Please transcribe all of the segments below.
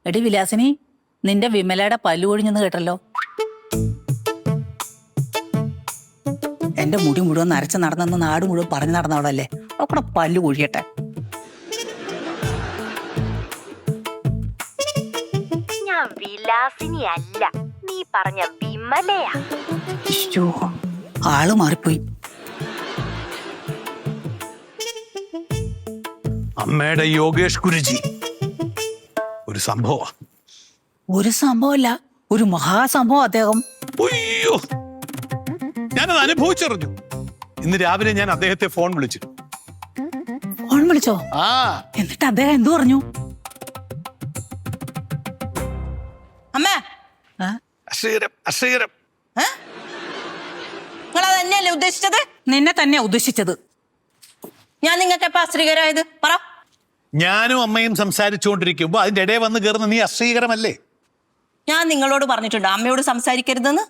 എടി വിലാസിനി, നിന്റെ വിമലയുടെ പല്ലു ഒഴിഞ്ഞെന്ന് കേട്ടല്ലോ. എന്റെ മുടി മുഴുവൻ നരച്ച് നടന്നെന്ന് നാട് മുഴുവൻ പറഞ്ഞു നടന്നവളല്ലേ, അവക്കടെ പല്ലു ഒഴിയട്ടെ. ഞാൻ വിലാസിനി അല്ല, നീ പറഞ്ഞ വിമലയാ. അയ്യോ, ആള് മാറിപ്പോയി. അമ്മയുടെ യോഗേഷ് ഗുരുജി ഒരു സംഭവം. ഒരു സംഭവമല്ല, ഒരു മഹാസംഭവം അദ്ദേഹം. അയ്യോ, ഞാനത് അനുഭവിച്ചറിഞ്ഞു. ഇന്ന് രാവിലെ ഞാൻ അദ്ദേഹത്തെ ഫോൺ വിളിച്ചു. ഫോൺ വിളിച്ചോ? ആ, എന്നിട്ട് അദ്ദേഹം എന്തു പറഞ്ഞു? അമ്മേ, അശ്രീകരം അശ്രീകരം. നിങ്ങൾ തന്നെയല്ലേ ഉദ്ദേശിച്ചത്? നിന്നെ തന്നെയാ ഉദ്ദേശിച്ചത്. ഞാൻ നിങ്ങൾക്ക് എപ്പോ അശ്രീകരായത് പറ. ഞാനും അമ്മയും സംസാരിച്ചുകൊണ്ടിരിക്കുമ്പോ അതിന്റെ ഇടയിൽ വന്ന് കയറുന്ന നീ അശ്രീകരമല്ലേ? ഞാൻ നിങ്ങളോട് പറഞ്ഞിട്ടുണ്ട് അമ്മയോട് സംസാരിക്കരുതെന്ന്.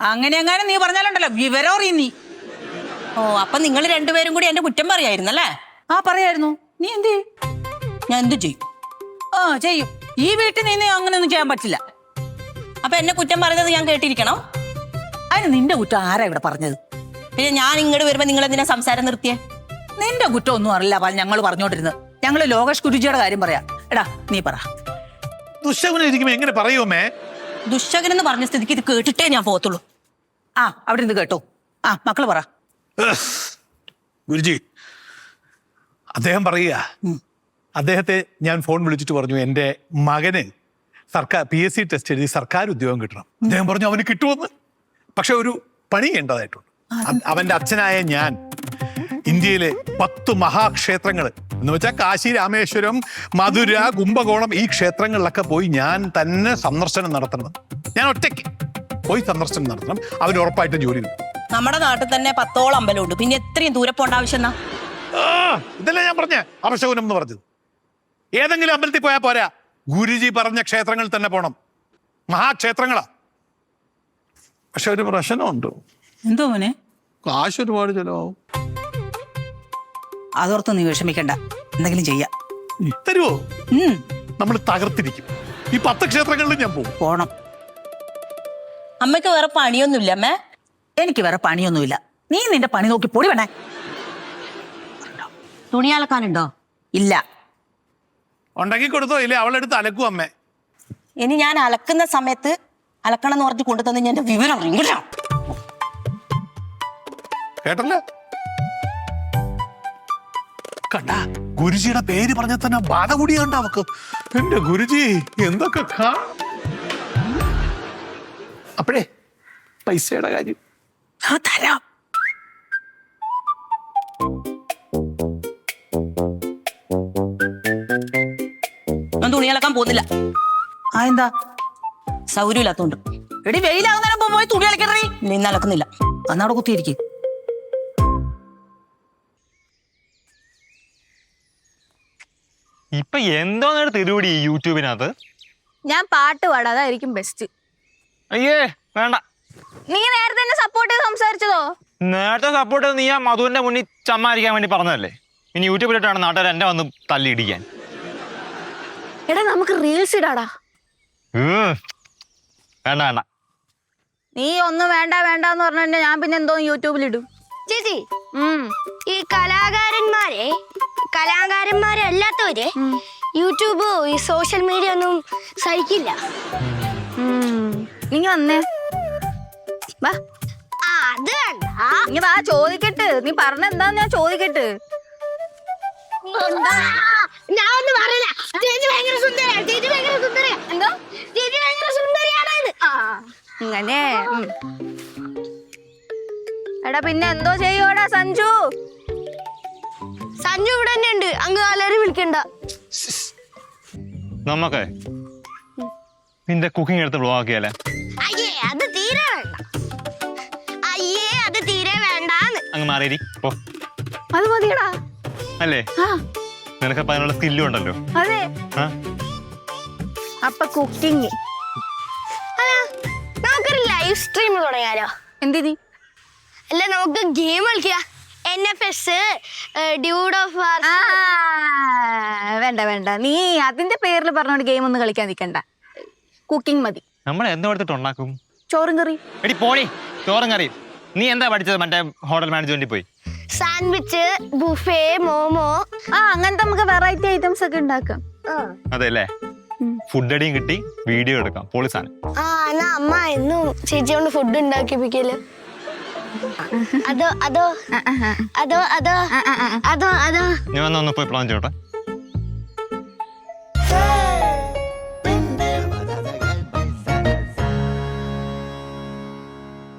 അങ്ങനെ നീ പറഞ്ഞാലുണ്ടല്ലോ വിവരം അറിയും നീ. ഓ, അപ്പൊ നിങ്ങൾ രണ്ടുപേരും കൂടി എന്റെ കുറ്റം പറയായിരുന്നല്ലേ? ആ പറയായിരുന്നു. നീ എന്ത് ചെയ്യും? ഞാൻ എന്ത് ചെയ്യും? ചെയ്യും. ഈ വീട്ടിൽ നിന്ന് അങ്ങനെയൊന്നും ചെയ്യാൻ പറ്റില്ല. അപ്പൊ എന്നെ കുറ്റം പറയുന്നത് ഞാൻ കേട്ടിരിക്കണം? അതിന് നിന്റെ കുറ്റം ആരാ ഇവിടെ പറഞ്ഞത്? പിന്നെ ഞാൻ ഇങ്ങോട്ട് വരുമ്പോ നിങ്ങൾ എന്തിനാ സംസാരം നിർത്തിയേ? നിന്റെ കുറ്റം ഒന്നും അറിയില്ല. ഞങ്ങൾ പറഞ്ഞോണ്ടിരുന്നത് ഞങ്ങള് ലോകേഷ് ഗുരുജിയുടെ കാര്യം പറയാം. എടാ നീ പറ. ദുശ്ശകുനം ഇരിക്കുമ്പോ എങ്ങനെ പറയുമേ? ദുശ്ശകൻ എന്ന് പറഞ്ഞ സ്ഥിതിക്ക് ഇത് കേട്ടിട്ടേ ഞാൻ പോകത്തുള്ളൂ. അവിടെ നിന്ന് കേട്ടോ. മക്കള് പറ. ഗുരുജി, അദ്ദേഹം പറയുക, അദ്ദേഹത്തെ ഞാൻ ഫോൺ വിളിച്ചിട്ട് പറഞ്ഞു എൻ്റെ മകന് സർക്കാർ PSC ടെസ്റ്റ് എഴുതി സർക്കാർ ഉദ്യോഗം കിട്ടണം. അദ്ദേഹം പറഞ്ഞു അവന് കിട്ടുമെന്ന്. പക്ഷെ ഒരു പണി ചെയ്യേണ്ടതായിട്ടുണ്ട്. അവന്റെ അച്ഛനായ ഞാൻ ഇന്ത്യയിലെ 10 മഹാക്ഷേത്രങ്ങൾ എന്ന് വെച്ചാൽ കാശി, രാമേശ്വരം, മധുര, കുംഭകോണം, ഈ ക്ഷേത്രങ്ങളിലൊക്കെ പോയി ഞാൻ തന്നെ സന്ദർശനം നടത്തണം. ഞാൻ ഒറ്റയ്ക്ക് പോയി സന്ദർശനം നടത്തണം. അവന് ഉറപ്പായിട്ടും ജോലി കിട്ടും. നമ്മുടെ നാട്ടിൽ തന്നെ 10ഓളം അമ്പലമുണ്ട്, പിന്നെ എത്രയും ദൂരെ പോണ്ട ആവശ്യം എന്നാ? ഇതല്ലേ ഞാൻ പറഞ്ഞ അപശകുനം എന്ന് പറഞ്ഞത്. ഏതെങ്കിലും അമ്പലത്തിൽ പോയാൽ പോരാ, ഗുരുജി പറഞ്ഞ ക്ഷേത്രങ്ങളിൽ തന്നെ പോണം. മഹാക്ഷേത്രങ്ങളാ. പക്ഷെ ഒരു പ്രശ്നമുണ്ട്. എന്തോ മോനെ? കാശ് ഒരുപാട് ചെലവാകും. അതോർത്ത് നീ വിഷമിക്കണ്ട, എന്തെങ്കിലും ചെയ്യാം. തരുവോ? നമ്മൾ തകർത്തിരിക്കും. ഈ 10 ക്ഷേത്രങ്ങളിലും ഞാൻ പോകും. പോണം. അമ്മയ്ക്ക് വേറെ പണിയൊന്നുമില്ല അമ്മേ? എനിക്ക് വേറെ പണിയൊന്നുമില്ല. നീ നിന്റെ പണി നോക്കി പൊടി വേണേ. തുണി അലക്കാനുണ്ടോ? ഇല്ല. ഉണ്ടാക്കി കൊടുത്തോ? ഇല്ലേ അവളെടുത്ത് അലക്കും അമ്മേ. ഇനി ഞാൻ അലക്കുന്ന സമയത്ത് അലക്കണം എന്ന് പറഞ്ഞ് കൊണ്ടുതന്ന് ഞാൻ വിവരം അറിയില്ല. കേട്ടല്ലേ? കണ്ട, ഗുരുജിയുടെ പേര് പറഞ്ഞ തന്നെ ബാധ കൂടിയുണ്ട് അവക്ക്. എന്റെ ഗുരുജി എന്തൊക്കെ അപ്പോഴേ പൈസയുടെ കാര്യം തരാം. ഞാൻ തുണി അലക്കാൻ പോകുന്നില്ല. എന്താ? സൗകര്യമില്ലാത്തോണ്ട്. എടി വെയിലാകുന്നതിന് മുമ്പ് പോയി തുണി അലക്കണേ. ഇന്ന് അലക്കുന്നില്ല. അന്നവിടെ കുത്തിയിരിക്കും. ഇപ്പൊ എന്തോന്നൊരു തിരുവടി യൂട്യൂബിനകത്ത്. ഞാൻ പാട്ട് പാടാം, അതായിരിക്കും ബെസ്റ്റ്. അയ്യേ വേണ്ട. നീ നേരത്തെ എന്നെ സപ്പോർട്ട് ചെയ്ത് സംസാരിച്ചതോ? നേരത്തെ സപ്പോർട്ട് ചെയ്ത് നീ ആ മധുവിന്റെ മുന്നിൽ ചമ്മാരിക്കാൻ വേണ്ടി പറഞ്ഞതല്ലേ. ഇനി യൂട്യൂബിലിട്ടാണ് നാട്ടുകാർ എന്നെ വന്ന് തല്ലി ഇടിക്കാൻ. എടാ നമുക്ക് റീൽസ് ഇടാടാ. വേണ്ട വേണ്ട. നീ ഒന്നും വേണ്ട വേണ്ടെന്ന് പറഞ്ഞ ഞാൻ പിന്നെ എന്തോ യൂട്യൂബിലിടും. ചേച്ചി, ഈ കലാകാരന്മാരെ അല്ലാത്തവര് യൂട്യൂബ്, ഈ സോഷ്യൽ മീഡിയ ഒന്നും സഹിക്കില്ല. നീ വന്നേ വാ. അത് വേണ്ട. നീ വാ, ചോദിക്കട്ട്. നീ പറഞ്ഞ എന്താന്ന് ഞാൻ ചോദിക്കട്ട്. ഞാൻ ഒന്നും പറയില്ല. ചേച്ചി ഭയങ്കര സുന്ദരിയാണ്. ചേച്ചി ഭയങ്കര സുന്ദരിയാ. എന്തോ ചേച്ചി ഭയങ്കര സുന്ദരിയാണ്. ഇങ്ങനെ എടാ പിന്നെ എന്തോ ചെയ്യോടാ സഞ്ജു? സഞ്ജു ഇവിടെ തന്നെ ഉണ്ട്. അങ്ങ് അലറി വിളിക്കണ്ട. നമ്മക്കേ നിന്റെ കുക്കിംഗ് എടുത്ത് ബ്ലോഗ് ആക്കിയാലേ? അയ്യേ, അത് തീരെ വേണ്ട. അയ്യേ, അത് തീരെ വേണ്ടാന്ന്. അങ്ങ് മാറിയിരി പോ. അത് മതിയടാ. അല്ലേ? നിനക്കപ്പ അതിനുള്ള സ്കില്ലും ഉണ്ടല്ലോ. അതെ. അപ്പൊ കുക്കിംഗ് അല്ല, നമുക്കൊരു ലൈവ് സ്ട്രീം തുടങ്ങിയാലോ? എന്തിനി? അല്ല, നമുക്ക് ഗെയിം കളിക്കുക. NFS ഡ്യൂഡ് ഓഫ് ആ, വേണ്ട വേണ്ട, നീ അതിന്റെ പേരിൽ പറഞ്ഞോണ്ട് ഗെയിം ഒന്നും കളിക്കാൻ നിൽക്കണ്ട. കുക്കിംഗ് മതി. നമ്മൾ എന്തെടുത്തിട്ട് ഉണ്ടാക്കും? ചോറും കറി. എടി പോണി, ചോറും കറിയും. നീ എന്താ പഠിച്ചത് മറ്റേ ഹോട്ടൽ മാനേജ്മെന്റിൽ പോയി? Sandwich, buffet, momo. അങ്ങനത്തെ നമുക്ക് വെറൈറ്റി ഐറ്റംസ് ഒക്കെ ഉണ്ടാക്കാം. അതെ അല്ലേ? ഫുഡ് അടിയും കിട്ടി, വീഡിയോ എടുക്കാം, പൊളിസാണ്. എന്നാ അമ്മ എന്നും ചേച്ചി കൊണ്ട് ഫുഡ് ഉണ്ടാക്കിപ്പിക്കല്. അതോ അതോ അതോ അതോ അതോ അതോ നീ വന്നൊന്ന് പോയി പ്ലാൻ ചെയ്യട്ടെ.